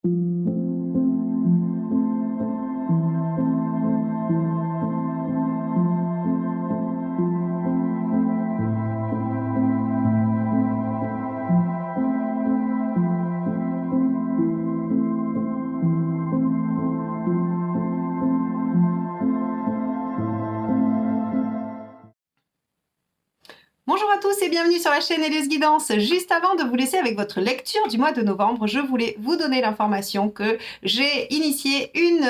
Bonjour à tous et bienvenue sur la chaîne Élise Guidance. Juste avant de vous laisser avec votre lecture du mois de novembre, je voulais vous donner l'information que j'ai initié une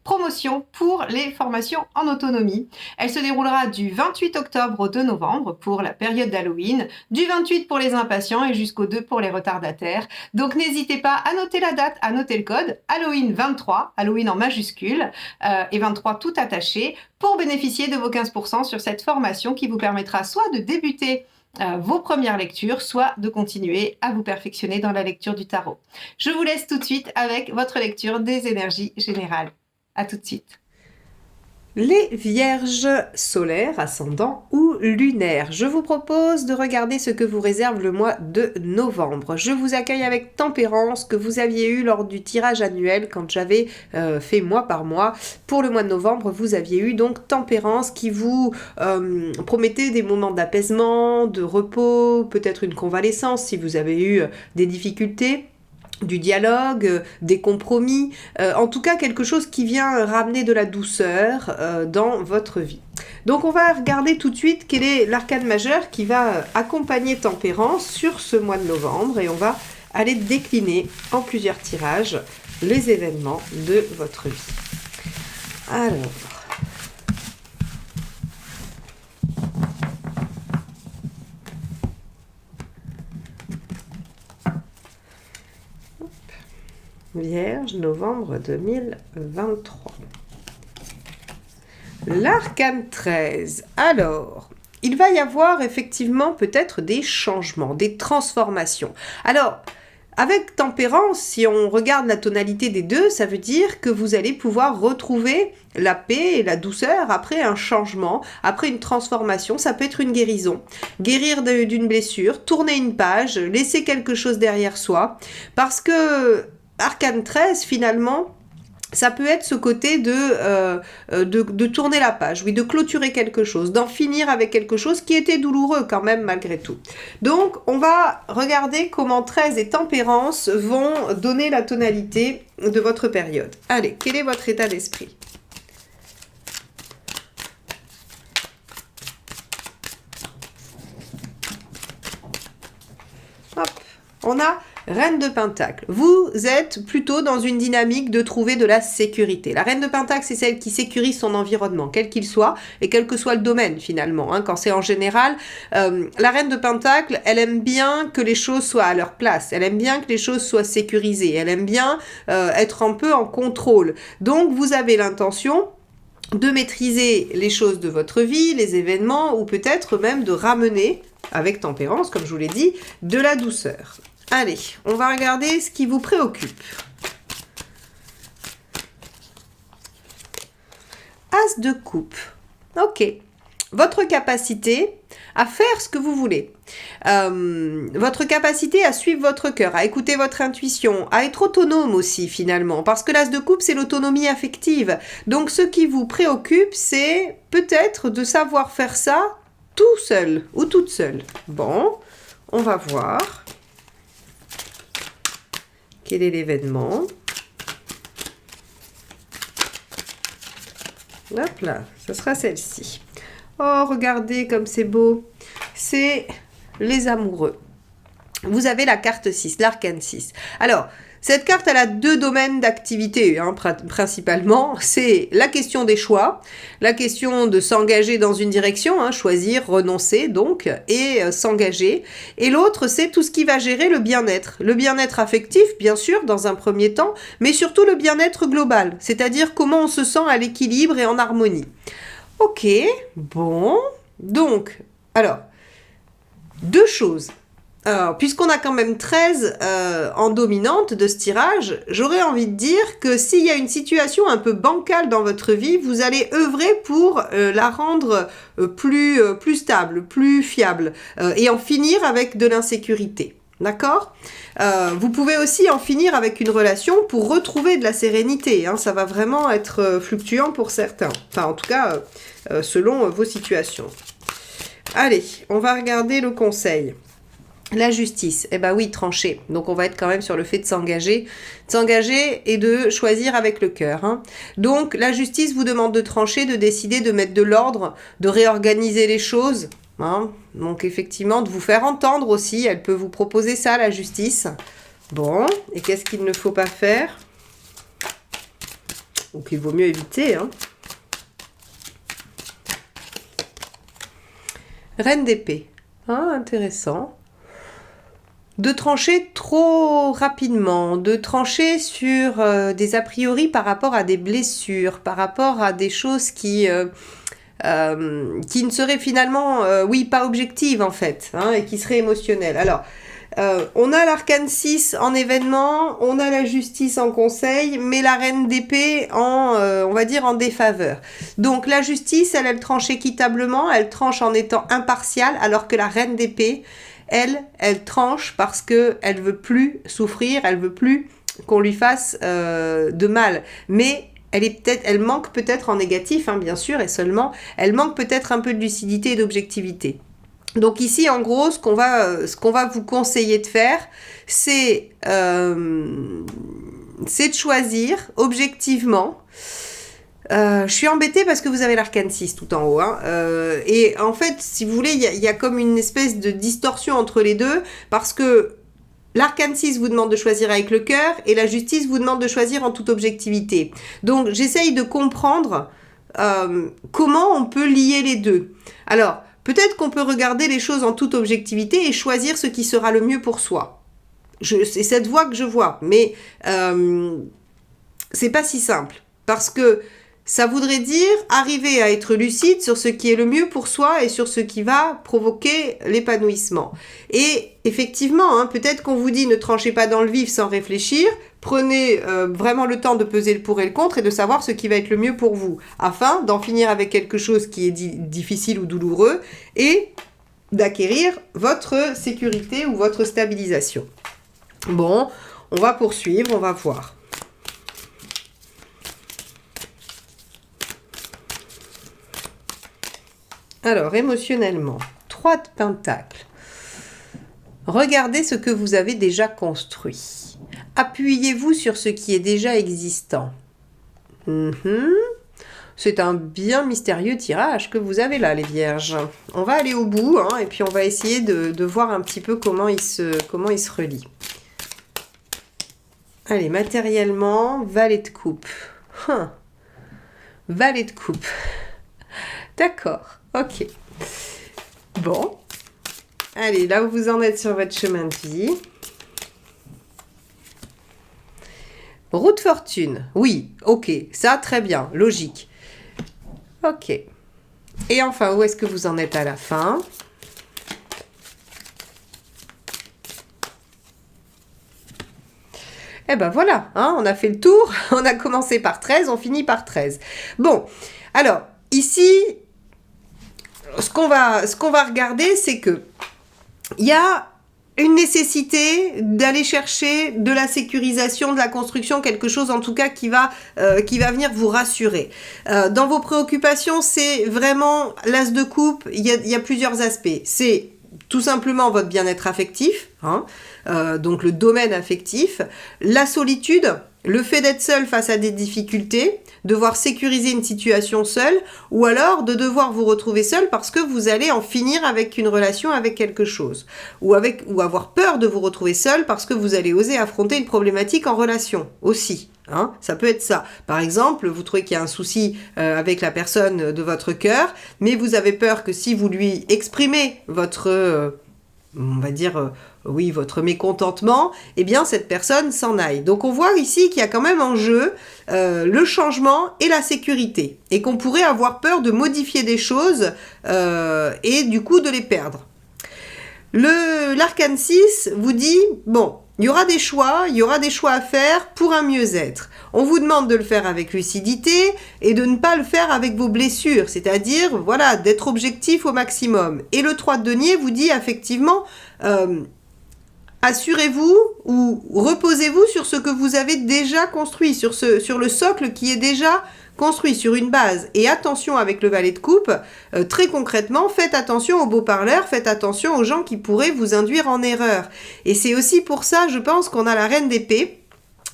promotion pour les formations en autonomie. Elle se déroulera du 28 octobre au 2 novembre pour la période d'Halloween, du 28 pour les impatients et jusqu'au 2 pour les retardataires. Donc n'hésitez pas à noter la date, à noter le code Halloween 23, Halloween en majuscule et 23 tout attaché, pour bénéficier de vos 15% sur cette formation qui vous permettra soit de débuter vos premières lectures, soit de continuer à vous perfectionner dans la lecture du tarot. Je vous laisse tout de suite avec votre lecture des énergies générales. À tout de suite. Les vierges solaires, ascendants ou lunaires, je vous propose de regarder ce que vous réserve le mois de novembre. Je vous accueille avec Tempérance que vous aviez eu lors du tirage annuel quand j'avais fait mois par mois. Pour le mois de novembre, vous aviez eu donc Tempérance qui vous promettait des moments d'apaisement, de repos, peut-être une convalescence si vous avez eu des difficultés, du dialogue, des compromis, en tout cas quelque chose qui vient ramener de la douceur dans votre vie. Donc on va regarder tout de suite quel est l'arcane majeur qui va accompagner Tempérance sur ce mois de novembre et on va aller décliner en plusieurs tirages les événements de votre vie. Alors... Vierge, novembre 2023. L'arcane 13. Alors, il va y avoir effectivement peut-être des changements, des transformations. Alors, avec Tempérance, si on regarde la tonalité des deux, ça veut dire que vous allez pouvoir retrouver la paix et la douceur après un changement, après une transformation. Ça peut être une guérison, guérir d'une blessure, tourner une page, laisser quelque chose derrière soi, parce que Arcane 13, finalement, ça peut être ce côté de tourner la page, oui, de clôturer quelque chose, d'en finir avec quelque chose qui était douloureux quand même malgré tout. Donc, on va regarder comment 13 et Tempérance vont donner la tonalité de votre période. Allez, quel est votre état d'esprit ? Hop, on a Reine de Pentacle, vous êtes plutôt dans une dynamique de trouver de la sécurité. La Reine de Pentacle, c'est celle qui sécurise son environnement, quel qu'il soit, et quel que soit le domaine finalement. Quand c'est en général, la Reine de Pentacle, elle aime bien que les choses soient à leur place. Elle aime bien que les choses soient sécurisées. Elle aime bien être un peu en contrôle. Donc, vous avez l'intention de maîtriser les choses de votre vie, les événements, ou peut-être même de ramener, avec Tempérance, comme je vous l'ai dit, de la douceur. Allez, on va regarder ce qui vous préoccupe. As de coupe. Ok. Votre capacité à faire ce que vous voulez. Votre capacité à suivre votre cœur, à écouter votre intuition, à être autonome aussi finalement. Parce que l'as de coupe, c'est l'autonomie affective. Donc ce qui vous préoccupe, c'est peut-être de savoir faire ça tout seul ou toute seule. Bon, on va voir. Quel est l'événement? Hop là, ce sera celle-ci. Oh, regardez comme c'est beau. C'est les amoureux. Vous avez la carte 6, l'arcane 6. Alors, cette carte, elle a deux domaines d'activité, principalement. C'est la question des choix, la question de s'engager dans une direction, choisir, renoncer donc, et s'engager. Et l'autre, c'est tout ce qui va gérer le bien-être. Le bien-être affectif, bien sûr, dans un premier temps, mais surtout le bien-être global, c'est-à-dire comment on se sent à l'équilibre et en harmonie. Ok, bon, donc, alors, deux choses. Alors, puisqu'on a quand même 13 en dominante de ce tirage, j'aurais envie de dire que s'il y a une situation un peu bancale dans votre vie, vous allez œuvrer pour la rendre plus stable, plus fiable, et en finir avec de l'insécurité. D'accord? Vous pouvez aussi en finir avec une relation pour retrouver de la sérénité. Hein. Ça va vraiment être fluctuant pour certains. Enfin, en tout cas, selon vos situations. Allez, on va regarder le conseil. La justice, eh ben oui, trancher. Donc on va être quand même sur le fait de s'engager et de choisir avec le cœur. Hein. Donc la justice vous demande de trancher, de décider, de mettre de l'ordre, de réorganiser les choses. Hein. Donc effectivement, de vous faire entendre aussi. Elle peut vous proposer ça, la justice. Bon, et qu'est-ce qu'il ne faut pas faire? Ou qu'il vaut mieux éviter. Hein. Reine d'épée. Ah, intéressant. De trancher trop rapidement, de trancher sur des a priori par rapport à des blessures, par rapport à des choses qui ne seraient finalement, oui, pas objectives en fait, hein, et qui seraient émotionnelles. Alors, on a l'arcane 6 en événement, on a la justice en conseil, mais la reine d'épée en, on va dire, en défaveur. Donc la justice, elle tranche équitablement, elle tranche en étant impartiale, alors que la reine d'épée, elle tranche parce qu'elle veut plus souffrir, elle veut plus qu'on lui fasse de mal. Mais elle manque peut-être en négatif, hein, bien sûr, et seulement, elle manque peut-être un peu de lucidité et d'objectivité. Donc ici, en gros, ce qu'on va vous conseiller de faire, c'est de choisir objectivement. Je suis embêtée parce que vous avez l'arcane 6 tout en haut. Hein. Et en fait, si vous voulez, il y a comme une espèce de distorsion entre les deux parce que l'arcane 6 vous demande de choisir avec le cœur et la justice vous demande de choisir en toute objectivité. Donc, j'essaye de comprendre comment on peut lier les deux. Alors, peut-être qu'on peut regarder les choses en toute objectivité et choisir ce qui sera le mieux pour soi. C'est cette voie que je vois, mais c'est pas si simple parce que ça voudrait dire arriver à être lucide sur ce qui est le mieux pour soi et sur ce qui va provoquer l'épanouissement. Et effectivement, hein, peut-être qu'on vous dit ne tranchez pas dans le vif sans réfléchir, prenez vraiment le temps de peser le pour et le contre et de savoir ce qui va être le mieux pour vous, afin d'en finir avec quelque chose qui est difficile ou douloureux et d'acquérir votre sécurité ou votre stabilisation. Bon, on va poursuivre, on va voir. Alors, émotionnellement, 3 de pentacles. Regardez ce que vous avez déjà construit. Appuyez-vous sur ce qui est déjà existant. C'est un bien mystérieux tirage que vous avez là, les vierges. On va aller au bout, hein, et puis on va essayer de voir un petit peu comment il se relie. Allez, matériellement, valet de coupe. Valet de coupe. D'accord. Ok. Bon. Allez, là où vous en êtes sur votre chemin de vie. Roue de fortune. Oui, ok. Ça, très bien. Logique. Ok. Et enfin, où est-ce que vous en êtes à la fin? Eh ben voilà, hein, on a fait le tour. On a commencé par 13, on finit par 13. Bon, alors, ici... Ce qu'on va regarder, c'est que il y a une nécessité d'aller chercher de la sécurisation, de la construction, quelque chose en tout cas qui va venir vous rassurer. Dans vos préoccupations, c'est vraiment l'as de coupe, il y a plusieurs aspects. C'est tout simplement votre bien-être affectif, hein, donc le domaine affectif, la solitude, le fait d'être seul face à des difficultés, devoir sécuriser une situation seule, ou alors de devoir vous retrouver seul parce que vous allez en finir avec une relation, avec quelque chose, ou avoir peur de vous retrouver seul parce que vous allez oser affronter une problématique en relation aussi. Hein, ça peut être ça. Par exemple, vous trouvez qu'il y a un souci avec la personne de votre cœur, mais vous avez peur que si vous lui exprimez votre, on va dire, oui, votre mécontentement, eh bien cette personne s'en aille. Donc on voit ici qu'il y a quand même en jeu le changement et la sécurité, et qu'on pourrait avoir peur de modifier des choses et du coup de les perdre. L'arcane 6 vous dit, bon, il y aura des choix à faire pour un mieux-être. On vous demande de le faire avec lucidité et de ne pas le faire avec vos blessures, c'est-à-dire, voilà, d'être objectif au maximum. Et le 3 de denier vous dit effectivement, assurez-vous ou reposez-vous sur ce que vous avez déjà construit, sur le socle qui est déjà construit, sur une base. Et attention avec le valet de coupe, très concrètement, faites attention aux beaux parleurs, faites attention aux gens qui pourraient vous induire en erreur. Et c'est aussi pour ça, je pense, qu'on a la reine d'épée.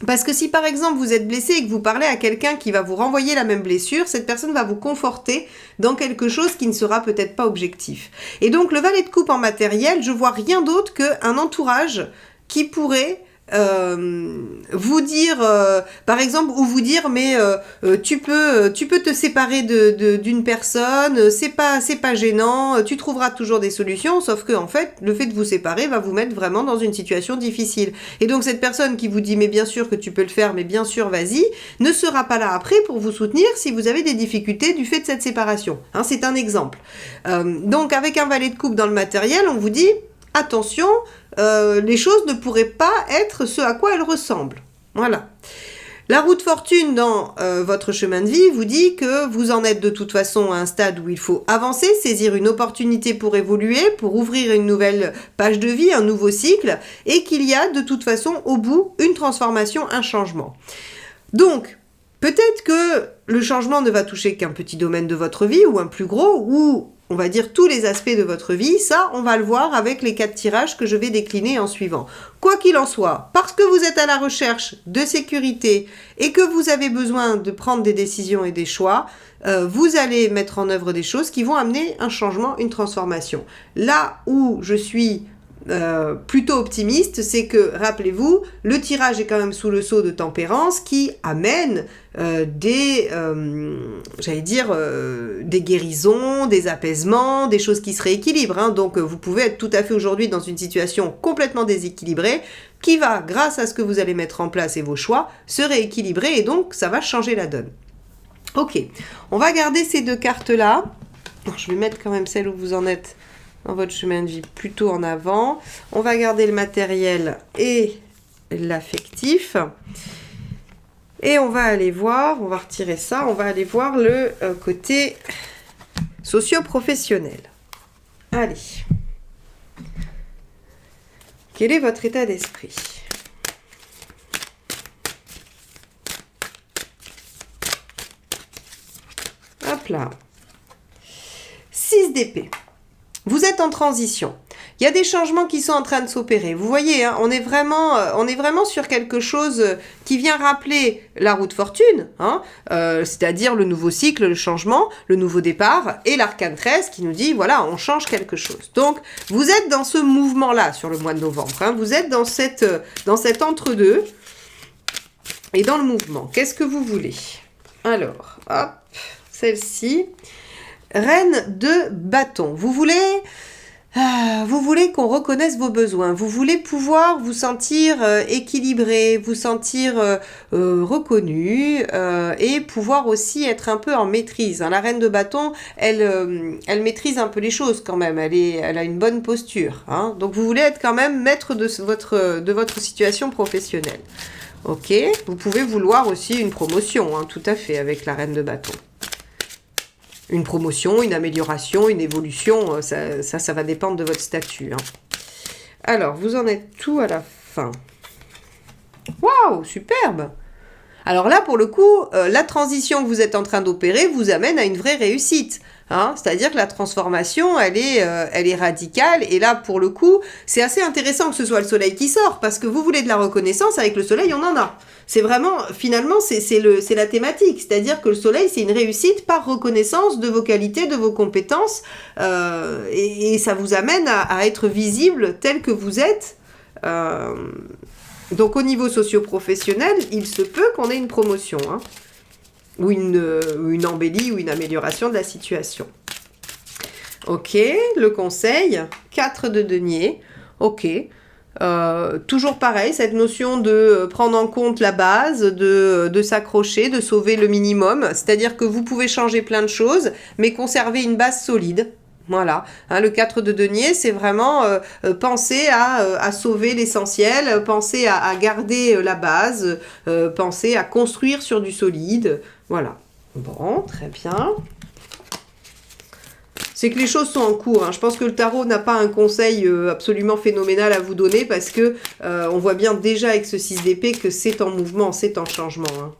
Parce que si par exemple vous êtes blessé et que vous parlez à quelqu'un qui va vous renvoyer la même blessure, cette personne va vous conforter dans quelque chose qui ne sera peut-être pas objectif. Et donc le valet de coupe en matériel, je vois rien d'autre qu'un entourage qui pourrait vous dire, par exemple, ou vous dire, mais tu peux te séparer d'une personne, c'est pas gênant, tu trouveras toujours des solutions, sauf que en fait, le fait de vous séparer va vous mettre vraiment dans une situation difficile. Et donc cette personne qui vous dit, mais bien sûr que tu peux le faire, mais bien sûr, vas-y, ne sera pas là après pour vous soutenir si vous avez des difficultés du fait de cette séparation. Hein, c'est un exemple. Donc avec un valet de coupe dans le matériel, on vous dit, attention, les choses ne pourraient pas être ce à quoi elles ressemblent. Voilà. La roue de fortune dans votre chemin de vie vous dit que vous en êtes de toute façon à un stade où il faut avancer, saisir une opportunité pour évoluer, pour ouvrir une nouvelle page de vie, un nouveau cycle, et qu'il y a de toute façon au bout une transformation, un changement. Donc, peut-être que le changement ne va toucher qu'un petit domaine de votre vie ou un plus gros, ou on va dire tous les aspects de votre vie, ça on va le voir avec les 4 tirages que je vais décliner en suivant. Quoi qu'il en soit, parce que vous êtes à la recherche de sécurité et que vous avez besoin de prendre des décisions et des choix, vous allez mettre en œuvre des choses qui vont amener un changement, une transformation. Là où je suis plutôt optimiste, c'est que, rappelez-vous, le tirage est quand même sous le sceau de tempérance qui amène des guérisons, des apaisements, des choses qui se rééquilibrent. Hein. Donc vous pouvez être tout à fait aujourd'hui dans une situation complètement déséquilibrée qui va, grâce à ce que vous allez mettre en place et vos choix, se rééquilibrer et donc ça va changer la donne. Ok, on va garder ces 2 cartes-là. Je vais mettre quand même celle où vous en êtes dans votre chemin de vie plutôt en avant. On va garder le matériel et l'affectif. Et on va aller voir, on va retirer ça, on va aller voir le côté socio-professionnel. Allez. Quel est votre état d'esprit ? Hop là. 6 d'épée. Vous êtes en transition. Il y a des changements qui sont en train de s'opérer. Vous voyez, hein, on est vraiment sur quelque chose qui vient rappeler la roue de fortune, hein, c'est-à-dire le nouveau cycle, le changement, le nouveau départ, et l'arcane 13 qui nous dit, voilà, on change quelque chose. Donc, vous êtes dans ce mouvement-là sur le mois de novembre. Hein, vous êtes dans cet entre-deux et dans le mouvement. Qu'est-ce que vous voulez ? Alors, hop, celle-ci. Reine de bâton. Vous voulez qu'on reconnaisse vos besoins. Vous voulez pouvoir vous sentir équilibré, vous sentir reconnu et pouvoir aussi être un peu en maîtrise. Hein. La reine de bâton, elle maîtrise un peu les choses quand même. Elle a une bonne posture. Hein. Donc vous voulez être quand même maître de votre situation professionnelle. Ok. Vous pouvez vouloir aussi une promotion, hein, tout à fait, avec la reine de bâton. Une promotion, une amélioration, une évolution, ça va dépendre de votre statut. Hein. Alors, vous en êtes tout à la fin. Waouh, superbe! Alors là, pour le coup, la transition que vous êtes en train d'opérer vous amène à une vraie réussite. Hein, c'est-à-dire que la transformation, elle est radicale. Et là, pour le coup, c'est assez intéressant que ce soit le soleil qui sort, parce que vous voulez de la reconnaissance, avec le soleil, on en a. C'est vraiment, finalement, c'est la thématique. C'est-à-dire que le soleil, c'est une réussite par reconnaissance de vos qualités, de vos compétences, et ça vous amène à être visible tel que vous êtes. Donc, au niveau socio-professionnel, il se peut qu'on ait une promotion, hein. Ou une embellie ou une amélioration de la situation. Ok, le conseil, 4 de denier. Ok, toujours pareil, cette notion de prendre en compte la base, de s'accrocher, de sauver le minimum. C'est-à-dire que vous pouvez changer plein de choses, mais conserver une base solide. Voilà, hein, le 4 de denier, c'est vraiment penser à sauver l'essentiel, penser à garder la base, penser à construire sur du solide. Voilà. Bon, très bien. c'est que les choses sont en cours. Hein. Je pense que le tarot n'a pas un conseil absolument phénoménal à vous donner parce que on voit bien déjà avec ce 6 d'épée que c'est en mouvement, c'est en changement. Hein.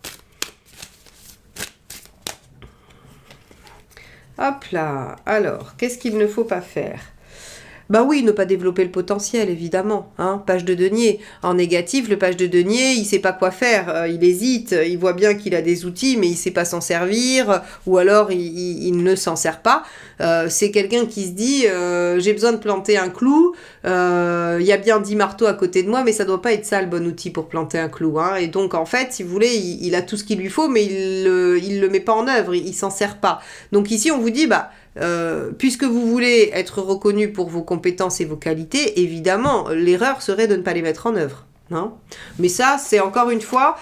Hop là. Alors, qu'est-ce qu'il ne faut pas faire? Bah oui, ne pas développer le potentiel, évidemment. Hein. Page de denier. En négatif, le page de denier, il sait pas quoi faire. Il hésite. Il voit bien qu'il a des outils, mais il sait pas s'en servir. Ou alors, il ne s'en sert pas. C'est quelqu'un qui se dit, j'ai besoin de planter un clou. Il y a bien 10 marteaux à côté de moi, mais ça doit pas être ça le bon outil pour planter un clou. Hein. Et donc, en fait, si vous voulez, il a tout ce qu'il lui faut, mais il le met pas en œuvre. Il s'en sert pas. Donc ici, on vous dit, bah, puisque vous voulez être reconnu pour vos compétences et vos qualités, évidemment, l'erreur serait de ne pas les mettre en œuvre. Hein. Mais ça, c'est encore une fois,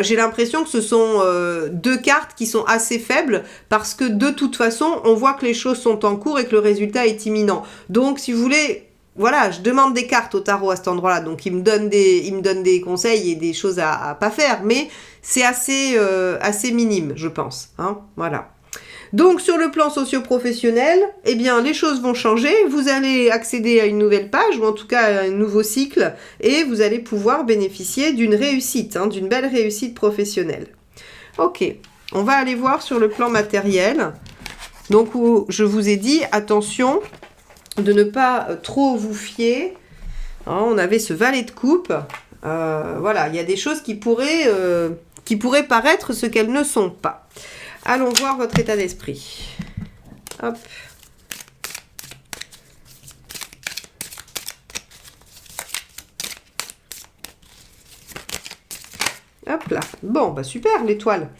j'ai l'impression que ce sont deux cartes qui sont assez faibles parce que de toute façon, on voit que les choses sont en cours et que le résultat est imminent. Donc, si vous voulez, voilà, je demande des cartes au tarot à cet endroit-là, donc il me donne des conseils et des choses à pas faire, mais c'est assez minime, je pense. Hein. Voilà. Donc, sur le plan socio-professionnel, eh bien, les choses vont changer. Vous allez accéder à une nouvelle page, ou en tout cas à un nouveau cycle, et vous allez pouvoir bénéficier d'une réussite, hein, d'une belle réussite professionnelle. Ok, on va aller voir sur le plan matériel. Donc, où je vous ai dit, attention de ne pas trop vous fier. Hein, on avait ce valet de coupe. Voilà, il y a des choses qui pourraient paraître ce qu'elles ne sont pas. Allons voir votre état d'esprit. Hop. Hop là. Bon, bah super, l'étoile.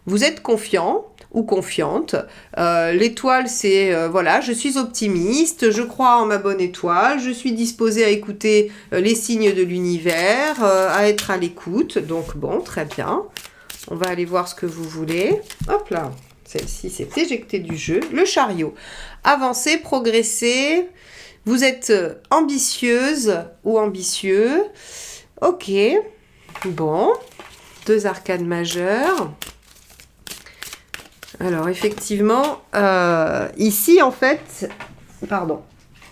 Vous êtes confiant ou confiante. L'étoile, c'est, voilà, je suis optimiste, je crois en ma bonne étoile, je suis disposée à écouter les signes de l'univers, à être à l'écoute. Donc, bon, très bien. On va aller voir ce que vous voulez. Hop là, celle-ci s'est éjectée du jeu. Le chariot. Avancez, progressez. Vous êtes ambitieuse ou ambitieux. Ok. Bon. 2 arcanes majeures. Alors, effectivement, ici, en fait... Pardon.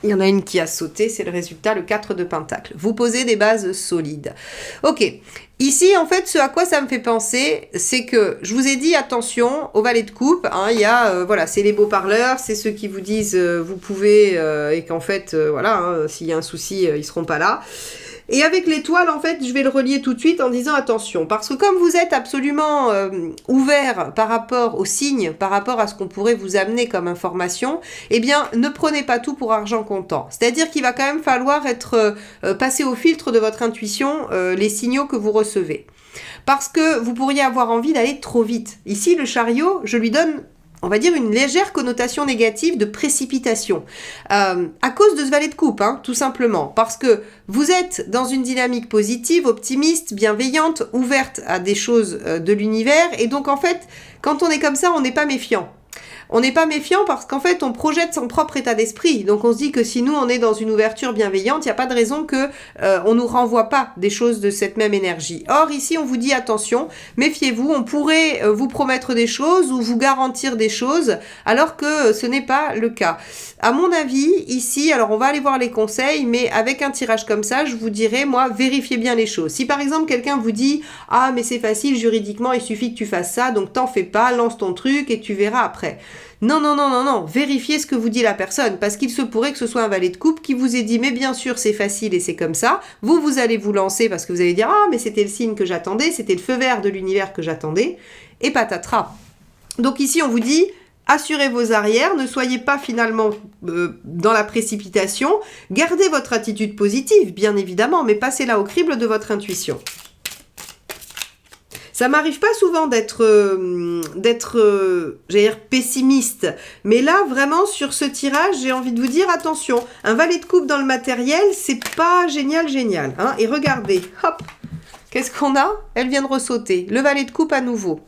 Il y en a une qui a sauté, c'est le résultat, le 4 de Pentacle. Vous posez des bases solides. Ok. Ici, en fait, ce à quoi ça me fait penser, c'est que je vous ai dit, attention, au valet de coupe, hein, il y a, voilà, c'est les beaux parleurs, c'est ceux qui vous disent, vous pouvez, et qu'en fait, voilà, hein, s'il y a un souci, ils seront pas là. Et avec l'étoile, en fait, je vais le relier tout de suite en disant attention, parce que comme vous êtes absolument ouvert par rapport aux signes, par rapport à ce qu'on pourrait vous amener comme information, eh bien, ne prenez pas tout pour argent comptant. C'est-à-dire qu'il va quand même falloir être passer au filtre de votre intuition les signaux que vous recevez. Parce que vous pourriez avoir envie d'aller trop vite. Ici, le chariot, je lui donne... on va dire une légère connotation négative de précipitation. À cause de ce valet de coupe, hein, tout simplement. Parce que vous êtes dans une dynamique positive, optimiste, bienveillante, ouverte à des choses de l'univers. Et donc, en fait, quand on est comme ça, on n'est pas méfiant. On n'est pas méfiant parce qu'en fait, on projette son propre état d'esprit. Donc, on se dit que si nous, on est dans une ouverture bienveillante, il n'y a pas de raison que on nous renvoie pas des choses de cette même énergie. Or, ici, on vous dit attention, méfiez-vous, on pourrait vous promettre des choses ou vous garantir des choses, alors que ce n'est pas le cas. À mon avis, ici, alors on va aller voir les conseils, mais avec un tirage comme ça, je vous dirais, moi, vérifiez bien les choses. Si par exemple, quelqu'un vous dit « Ah, mais c'est facile, juridiquement, il suffit que tu fasses ça, donc t'en fais pas, lance ton truc et tu verras après. » Non, non, non, non, non, vérifiez ce que vous dit la personne, parce qu'il se pourrait que ce soit un valet de coupe qui vous ait dit, mais bien sûr, c'est facile et c'est comme ça. Vous allez vous lancer parce que vous allez dire, ah, mais c'était le signe que j'attendais, c'était le feu vert de l'univers que j'attendais, et patatras. Donc ici, on vous dit, assurez vos arrières, ne soyez pas finalement dans la précipitation, gardez votre attitude positive, bien évidemment, mais passez-la au crible de votre intuition. Ça m'arrive pas souvent d'être, j'allais dire, pessimiste. Mais là, vraiment, sur ce tirage, j'ai envie de vous dire, attention, un valet de coupe dans le matériel, c'est pas génial, génial. Hein. Et regardez, hop, qu'est-ce qu'on a? Elle vient de ressauter. Le valet de coupe à nouveau.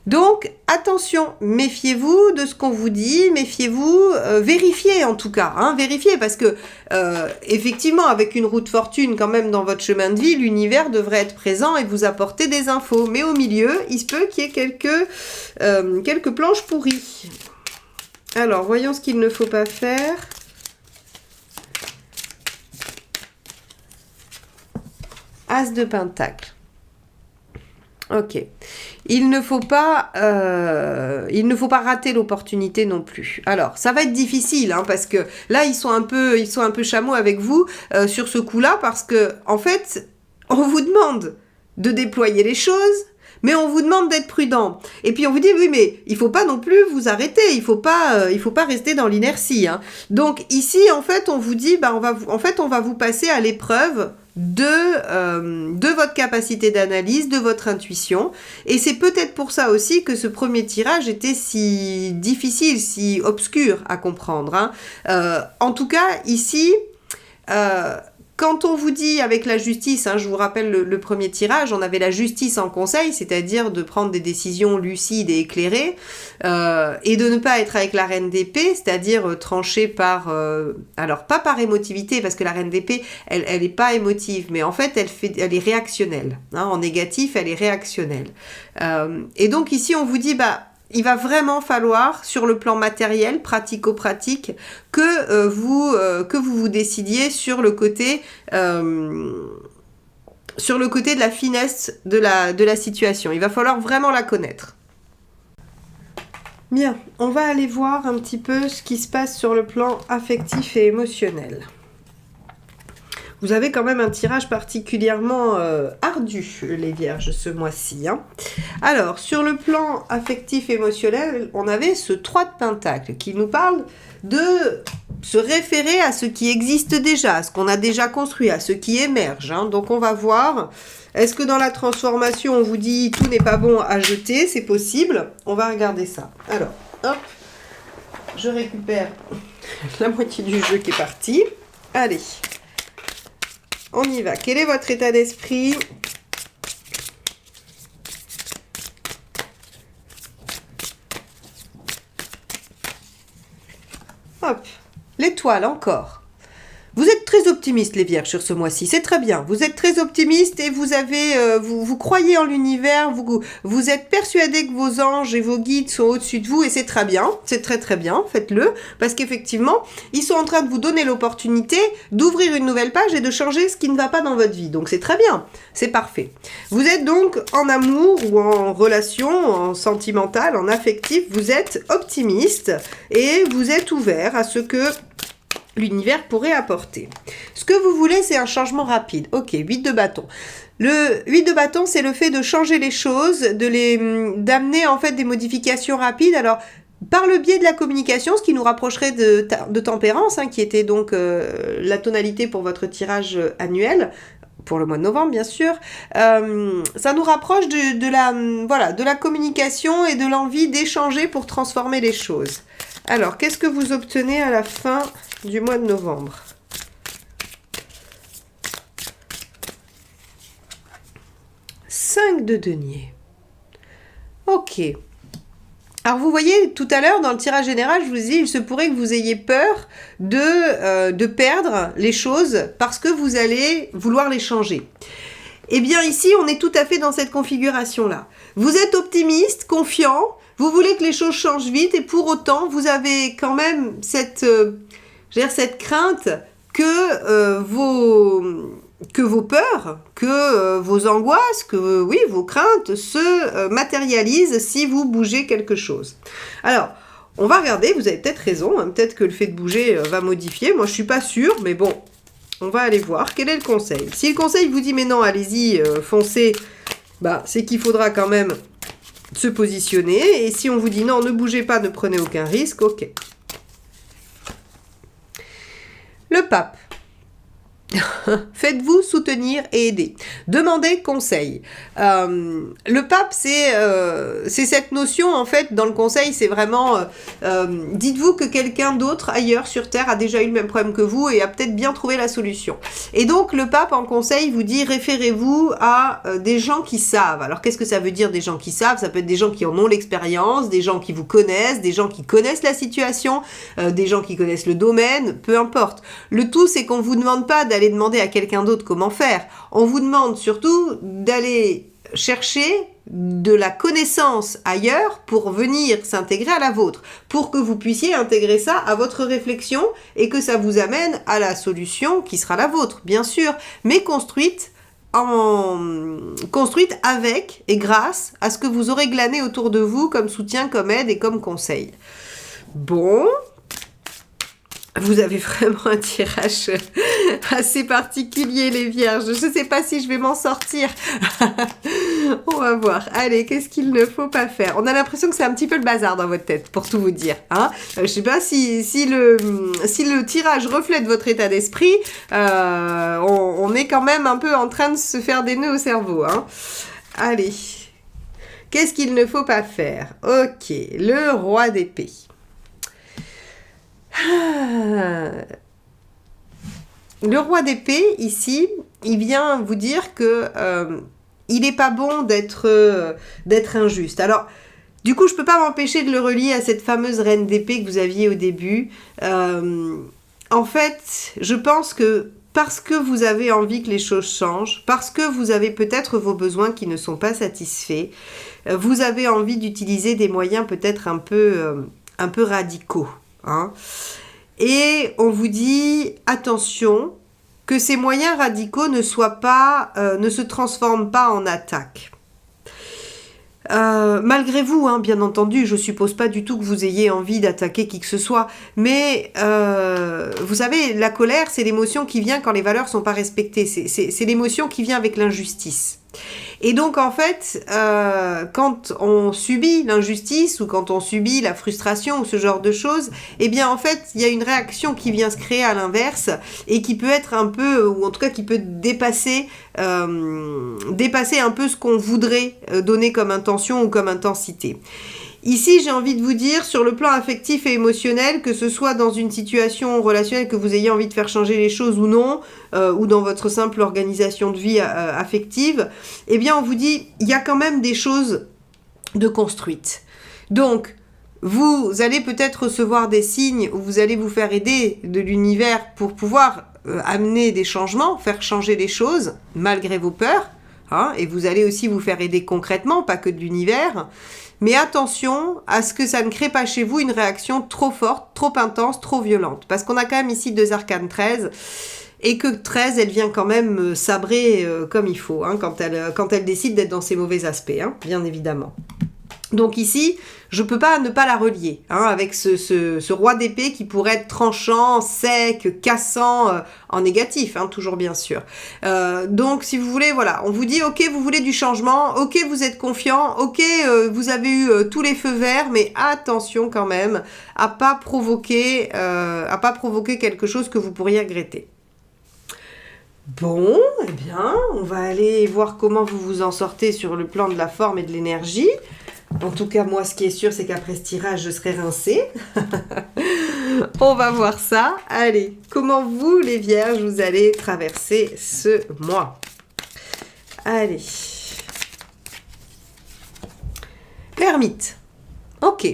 Donc, attention, méfiez-vous de ce qu'on vous dit, méfiez-vous, vérifiez en tout cas, hein, vérifiez, parce que effectivement, avec une roue de fortune quand même dans votre chemin de vie, l'univers devrait être présent et vous apporter des infos. Mais au milieu, il se peut qu'il y ait quelques planches pourries. Alors, voyons ce qu'il ne faut pas faire. As de pentacle. Ok. Il ne faut pas rater l'opportunité non plus. Alors, ça va être difficile, hein, parce que là, ils sont un peu chameaux avec vous sur ce coup-là, parce que en fait, on vous demande de déployer les choses, mais on vous demande d'être prudent. Et puis on vous dit oui, mais il faut pas non plus vous arrêter, il faut pas rester dans l'inertie. Hein. Donc ici, en fait, on vous dit, on va vous passer à l'épreuve de votre capacité d'analyse, de votre intuition. Et c'est peut-être pour ça aussi que ce premier tirage était si difficile, si obscur à comprendre. Hein. En tout cas, ici, quand on vous dit avec la justice, hein, je vous rappelle le premier tirage, on avait la justice en conseil, c'est-à-dire de prendre des décisions lucides et éclairées, et de ne pas être avec la reine d'épée, c'est-à-dire trancher par... alors, pas par émotivité, parce que la reine d'épée, elle est pas émotive, mais en fait, elle est réactionnelle. Hein, en négatif, elle est réactionnelle. Et donc ici, on vous dit... il va vraiment falloir, sur le plan matériel, pratico-pratique, que vous décidiez sur le côté de la finesse de la situation. Il va falloir vraiment la connaître. Bien, on va aller voir un petit peu ce qui se passe sur le plan affectif et émotionnel. Vous avez quand même un tirage particulièrement ardu, les Vierges, ce mois-ci. Hein. Alors, sur le plan affectif-émotionnel, on avait ce 3 de Pentacle qui nous parle de se référer à ce qui existe déjà, à ce qu'on a déjà construit, à ce qui émerge. Hein. Donc, on va voir, est-ce que dans la transformation, on vous dit tout n'est pas bon à jeter? C'est possible. On va regarder ça. Alors, hop, je récupère la moitié du jeu qui est parti. Allez. On y va. Quel est votre état d'esprit? Hop. L'étoile encore. Vous êtes très optimiste, les Vierges, sur ce mois-ci. C'est très bien. Vous êtes très optimiste et vous croyez en l'univers. Vous êtes persuadé que vos anges et vos guides sont au-dessus de vous et c'est très bien. C'est très très bien. Faites-le parce qu'effectivement, ils sont en train de vous donner l'opportunité d'ouvrir une nouvelle page et de changer ce qui ne va pas dans votre vie. Donc c'est très bien. C'est parfait. Vous êtes donc en amour ou en relation, en sentimental, en affectif. Vous êtes optimiste et vous êtes ouvert à ce que l'univers pourrait apporter. Ce que vous voulez, c'est un changement rapide. Ok, 8 de bâton. Le 8 de bâton, c'est le fait de changer les choses, d'amener en fait des modifications rapides. Alors, par le biais de la communication, ce qui nous rapprocherait de tempérance, hein, qui était donc la tonalité pour votre tirage annuel, pour le mois de novembre, bien sûr, ça nous rapproche de la communication et de l'envie d'échanger pour transformer les choses. Alors, qu'est-ce que vous obtenez à la fin du mois de novembre? Cinq de denier. Ok. Alors vous voyez, tout à l'heure, dans le tirage général, je vous ai dit, il se pourrait que vous ayez peur de perdre les choses parce que vous allez vouloir les changer. Eh bien ici, on est tout à fait dans cette configuration-là. Vous êtes optimiste, confiant, vous voulez que les choses changent vite et pour autant, vous avez quand même cette crainte que vos peurs, que vos angoisses, que vos craintes se matérialisent si vous bougez quelque chose. Alors, on va regarder, vous avez peut-être raison, hein, peut-être que le fait de bouger va modifier, moi je suis pas sûre, mais bon, on va aller voir. Quel est le conseil? Si le conseil vous dit mais non, allez-y, foncez, c'est qu'il faudra quand même se positionner, et si on vous dit non, ne bougez pas, ne prenez aucun risque, ok. Le pape. Faites-vous soutenir et aider. Demandez conseil. Le pape, c'est cette notion, en fait, dans le conseil, c'est vraiment... dites-vous que quelqu'un d'autre, ailleurs sur Terre, a déjà eu le même problème que vous et a peut-être bien trouvé la solution. Et donc, le pape, en conseil, vous dit, référez-vous à des gens qui savent. Alors, qu'est-ce que ça veut dire, des gens qui savent? Ça peut être des gens qui en ont l'expérience, des gens qui vous connaissent, des gens qui connaissent la situation, des gens qui connaissent le domaine, peu importe. Le tout, c'est qu'on vous demande pas d'aller demander à quelqu'un d'autre comment faire. On vous demande surtout d'aller chercher de la connaissance ailleurs pour venir s'intégrer à la vôtre, pour que vous puissiez intégrer ça à votre réflexion et que ça vous amène à la solution qui sera la vôtre, bien sûr, mais construite avec et grâce à ce que vous aurez glané autour de vous comme soutien, comme aide et comme conseil. Bon, vous avez vraiment un tirage assez particulier, les vierges. Je ne sais pas si je vais m'en sortir. On va voir. Allez, qu'est-ce qu'il ne faut pas faire? On a l'impression que c'est un petit peu le bazar dans votre tête, pour tout vous dire. Hein, je ne sais pas si le tirage reflète votre état d'esprit. On est quand même un peu en train de se faire des nœuds au cerveau. Hein. Allez. Qu'est-ce qu'il ne faut pas faire? Ok, le roi d'épée. Le roi d'épée, ici, il vient vous dire que il n'est pas bon d'être injuste. Alors, du coup, je ne peux pas m'empêcher de le relier à cette fameuse reine d'épée que vous aviez au début. En fait, je pense que parce que vous avez envie que les choses changent, parce que vous avez peut-être vos besoins qui ne sont pas satisfaits, vous avez envie d'utiliser des moyens peut-être un peu radicaux. Hein. Et on vous dit attention que ces moyens radicaux ne se transforment pas en attaque. Malgré vous, hein, bien entendu, je suppose pas du tout que vous ayez envie d'attaquer qui que ce soit, mais vous savez, la colère, c'est l'émotion qui vient quand les valeurs sont pas respectées, c'est l'émotion qui vient avec l'injustice. Et donc en fait, quand on subit l'injustice ou quand on subit la frustration ou ce genre de choses, eh bien en fait, il y a une réaction qui vient se créer à l'inverse et qui peut être un peu, ou en tout cas qui peut dépasser un peu ce qu'on voudrait donner comme intention ou comme intensité. Ici, j'ai envie de vous dire, sur le plan affectif et émotionnel, que ce soit dans une situation relationnelle que vous ayez envie de faire changer les choses ou non, ou dans votre simple organisation de vie affective, eh bien, on vous dit, il y a quand même des choses de construites. Donc, vous allez peut-être recevoir des signes où vous allez vous faire aider de l'univers pour pouvoir amener des changements, faire changer les choses, malgré vos peurs, hein, et vous allez aussi vous faire aider concrètement, pas que de l'univers. Mais attention à ce que ça ne crée pas chez vous une réaction trop forte, trop intense, trop violente. Parce qu'on a quand même ici 2 arcanes 13, et que 13, elle vient quand même sabrer comme il faut, hein, quand elle décide d'être dans ses mauvais aspects, hein, bien évidemment. Donc ici, je peux pas ne pas la relier, hein, avec ce roi d'épée qui pourrait être tranchant, sec, cassant, en négatif, hein, toujours bien sûr. Donc si vous voulez, voilà, on vous dit, ok, vous voulez du changement, ok, vous êtes confiant, ok, vous avez eu tous les feux verts, mais attention quand même à pas provoquer quelque chose que vous pourriez regretter. Bon, eh bien, on va aller voir comment vous vous en sortez sur le plan de la forme et de l'énergie. En tout cas, moi, ce qui est sûr, c'est qu'après ce tirage, je serai rincée. On va voir ça. Allez, comment vous, les vierges, vous allez traverser ce mois? Allez. L'ermite. Ok.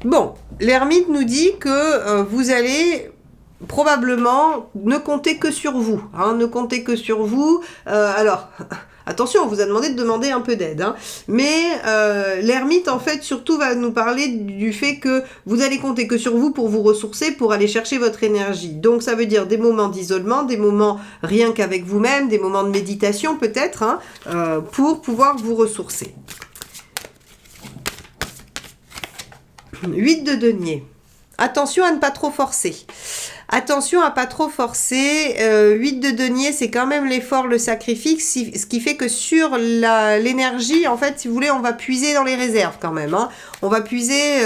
Bon, l'ermite nous dit que vous allez probablement ne compter que sur vous. Hein, ne compter que sur vous. Alors... Attention, on vous a demandé de demander un peu d'aide, hein. Mais l'ermite, en fait, surtout va nous parler du fait que vous allez compter que sur vous pour vous ressourcer, pour aller chercher votre énergie. Donc, ça veut dire des moments d'isolement, des moments rien qu'avec vous-même, des moments de méditation peut-être, hein, pour pouvoir vous ressourcer. 8 de denier. Attention à ne pas trop forcer. Attention à pas trop forcer. 8 de denier, c'est quand même l'effort, le sacrifice, ce qui fait que sur l'énergie, en fait, si vous voulez, on va puiser dans les réserves quand même. Hein. On va puiser,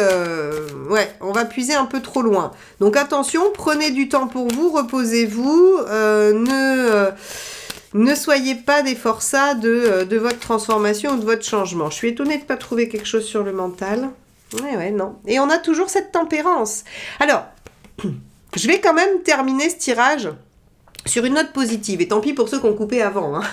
on va puiser un peu trop loin. Donc attention, prenez du temps pour vous, reposez-vous, ne soyez pas des forçats de votre transformation ou de votre changement. Je suis étonnée de ne pas trouver quelque chose sur le mental. Ouais, non. Et on a toujours cette tempérance. Alors... Je vais quand même terminer ce tirage sur une note positive, et tant pis pour ceux qui ont coupé avant, hein.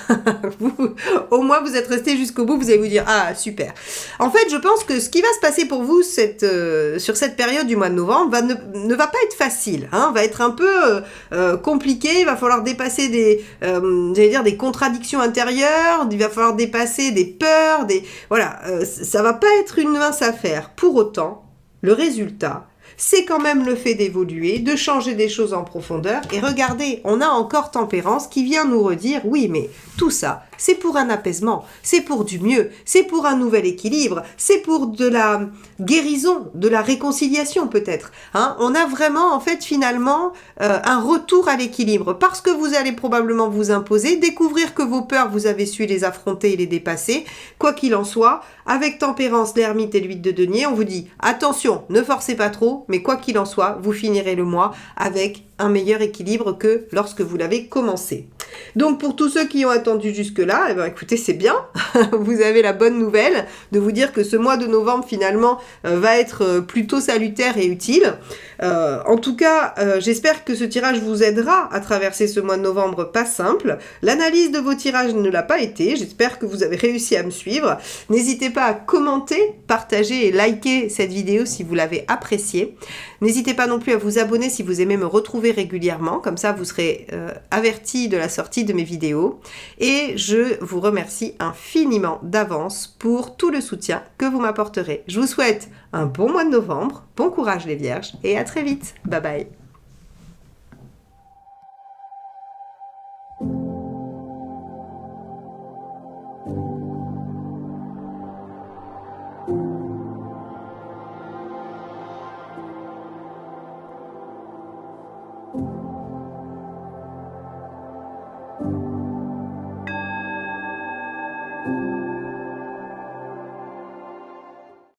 Au moins vous êtes restés jusqu'au bout, vous allez vous dire ah super. En fait je pense que ce qui va se passer pour vous sur cette période du mois de novembre ne va pas être facile, hein, va être un peu compliqué, il va falloir dépasser des contradictions intérieures, il va falloir dépasser des peurs, ça va pas être une mince affaire. Pour autant, le résultat, c'est quand même le fait d'évoluer, de changer des choses en profondeur. Et regardez, on a encore Tempérance qui vient nous redire, oui, mais tout ça, c'est pour un apaisement, c'est pour du mieux, c'est pour un nouvel équilibre, c'est pour de la guérison, de la réconciliation peut-être. Hein, on a vraiment, en fait, finalement, un retour à l'équilibre. Parce que vous allez probablement vous imposer, découvrir que vos peurs, vous avez su les affronter et les dépasser. Quoi qu'il en soit, avec Tempérance, l'ermite et l'huile de denier, on vous dit, attention, ne forcez pas trop, mais quoi qu'il en soit, vous finirez le mois avec un meilleur équilibre que lorsque vous l'avez commencé. Donc pour tous ceux qui ont attendu jusque-là, eh ben, écoutez, c'est bien, vous avez la bonne nouvelle de vous dire que ce mois de novembre finalement va être plutôt salutaire et utile. En tout cas, j'espère que ce tirage vous aidera à traverser ce mois de novembre pas simple. L'analyse de vos tirages ne l'a pas été, j'espère que vous avez réussi à me suivre. N'hésitez pas à commenter, partager et liker cette vidéo si vous l'avez appréciée. N'hésitez pas non plus à vous abonner si vous aimez me retrouver régulièrement, comme ça vous serez averti de la sortie de mes vidéos. Et je vous remercie infiniment d'avance pour tout le soutien que vous m'apporterez. Je vous souhaite un bon mois de novembre, bon courage les vierges et à très vite. Bye bye.